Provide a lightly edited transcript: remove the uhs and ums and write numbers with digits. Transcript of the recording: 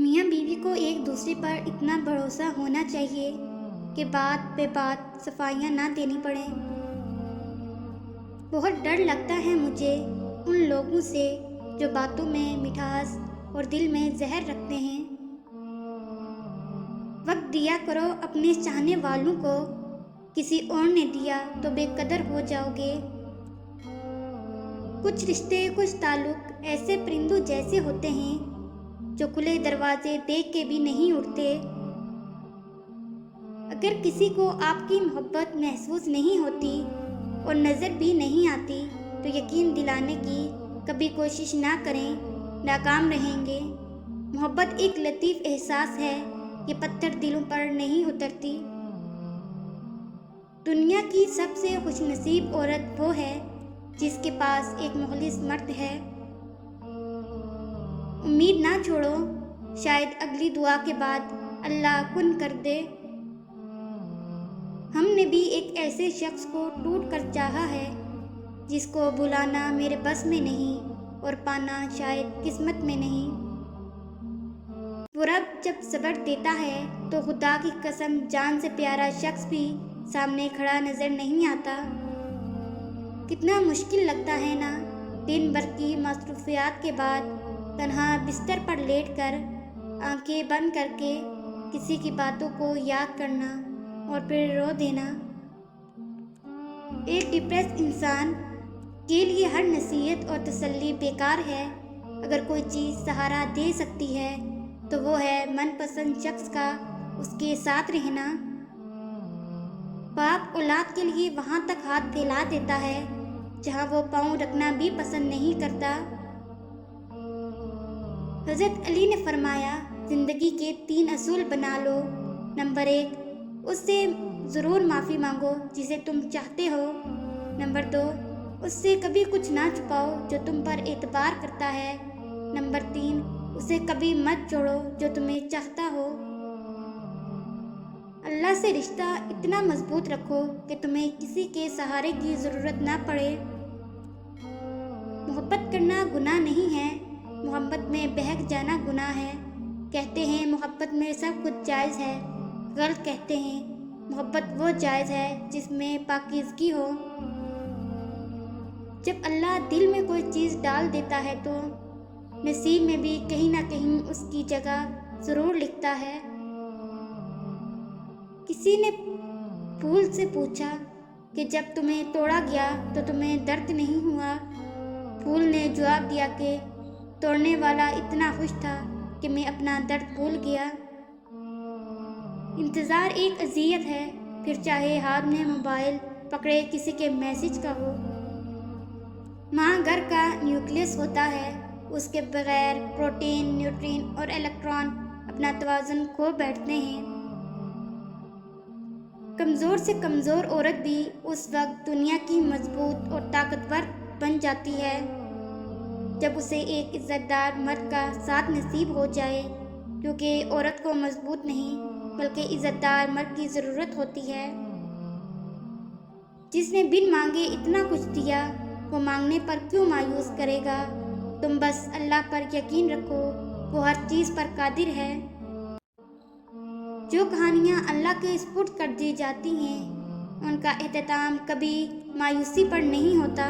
میاں بیوی کو ایک دوسرے پر اتنا بھروسہ ہونا چاہیے کہ بات بے بات صفائیاں نہ دینی پڑیں۔ بہت ڈر لگتا ہے مجھے ان لوگوں سے جو باتوں میں مٹھاس اور دل میں زہر رکھتے ہیں۔ وقت دیا کرو اپنے چاہنے والوں کو، کسی اور نے دیا تو بے قدر ہو جاؤ گے۔ کچھ رشتے، کچھ تعلق ایسے پرندوں جیسے ہوتے ہیں جو کھلے دروازے دیکھ کے بھی نہیں اڑتے۔ اگر کسی کو آپ کی محبت محسوس نہیں ہوتی اور نظر بھی نہیں آتی تو یقین دلانے کی کبھی کوشش نہ کریں، ناکام رہیں گے۔ محبت ایک لطیف احساس ہے، یہ پتھر دلوں پر نہیں اترتی۔ دنیا کی سب سے خوش نصیب عورت وہ ہے جس کے پاس ایک مخلص مرد ہے۔ امید نہ چھوڑو، شاید اگلی دعا کے بعد اللہ کن کر دے۔ ہم نے بھی ایک ایسے شخص کو ٹوٹ کر چاہا ہے جس کو بھلانا میرے بس میں نہیں اور پانا شاید قسمت میں نہیں۔ وہ رب جب صبر دیتا ہے تو خدا کی قسم جان سے پیارا شخص بھی سامنے کھڑا نظر نہیں آتا۔ کتنا مشکل لگتا ہے نا، دن بھر کی مصروفیات کے بعد تنہا بستر پر لیٹ کر آنکھیں بند کر کے کسی کی باتوں کو یاد کرنا اور پھر رو دینا۔ ایک ڈپریس انسان کے لیے ہر نصیحت اور تسلی بیکار ہے۔ اگر کوئی چیز سہارا دے سکتی ہے تو وہ ہے من پسند شخص کا اس کے ساتھ رہنا۔ باپ اولاد کے لیے وہاں تک ہاتھ پھیلا دیتا ہے جہاں وہ پاؤں رکھنا بھی پسند نہیں کرتا۔ حضرت علی نے فرمایا، زندگی کے 3 اصول بنا لو۔ نمبر 1، اس سے ضرور معافی مانگو جسے تم چاہتے ہو۔ نمبر 2، اس سے کبھی کچھ نہ چھپاؤ جو تم پر اعتبار کرتا ہے۔ نمبر 3، اسے کبھی مت چھوڑو جو تمہیں چاہتا ہو۔ اللہ سے رشتہ اتنا مضبوط رکھو کہ تمہیں کسی کے سہارے کی ضرورت نہ پڑے۔ محبت کرنا گناہ نہیں ہے، محبت میں بہک جانا گناہ ہے۔ کہتے ہیں محبت میں سب کچھ جائز ہے، غلط کہتے ہیں۔ محبت وہ جائز ہے جس میں پاکیزگی ہو۔ جب اللہ دل میں کوئی چیز ڈال دیتا ہے تو نصیب میں بھی کہیں نہ کہیں اس کی جگہ ضرور لکھتا ہے۔ کسی نے پھول سے پوچھا کہ جب تمہیں توڑا گیا تو تمہیں درد نہیں ہوا؟ پھول نے جواب دیا کہ توڑنے والا اتنا خوش تھا کہ میں اپنا درد بھول گیا۔ انتظار ایک اذیت ہے، پھر چاہے ہاتھ میں موبائل پکڑے کسی کے میسج کا ہو۔ ماں گھر کا نیوکلیس ہوتا ہے، اس کے بغیر پروٹین، نیوٹرین اور الیکٹران اپنا توازن کھو بیٹھتے ہیں۔ کمزور سے کمزور عورت بھی اس وقت دنیا کی مضبوط اور طاقتور بن جاتی ہے جب اسے ایک عزت دار مرد کا ساتھ نصیب ہو جائے، کیونکہ عورت کو مضبوط نہیں بلکہ عزت دار مرد کی ضرورت ہوتی ہے۔ جس نے بن مانگے اتنا کچھ دیا، وہ مانگنے پر کیوں مایوس کرے گا؟ تم بس اللہ پر یقین رکھو، وہ ہر چیز پر قادر ہے۔ جو کہانیاں اللہ کے سپرد کر دی جاتی ہیں ان کا اختتام کبھی مایوسی پر نہیں ہوتا۔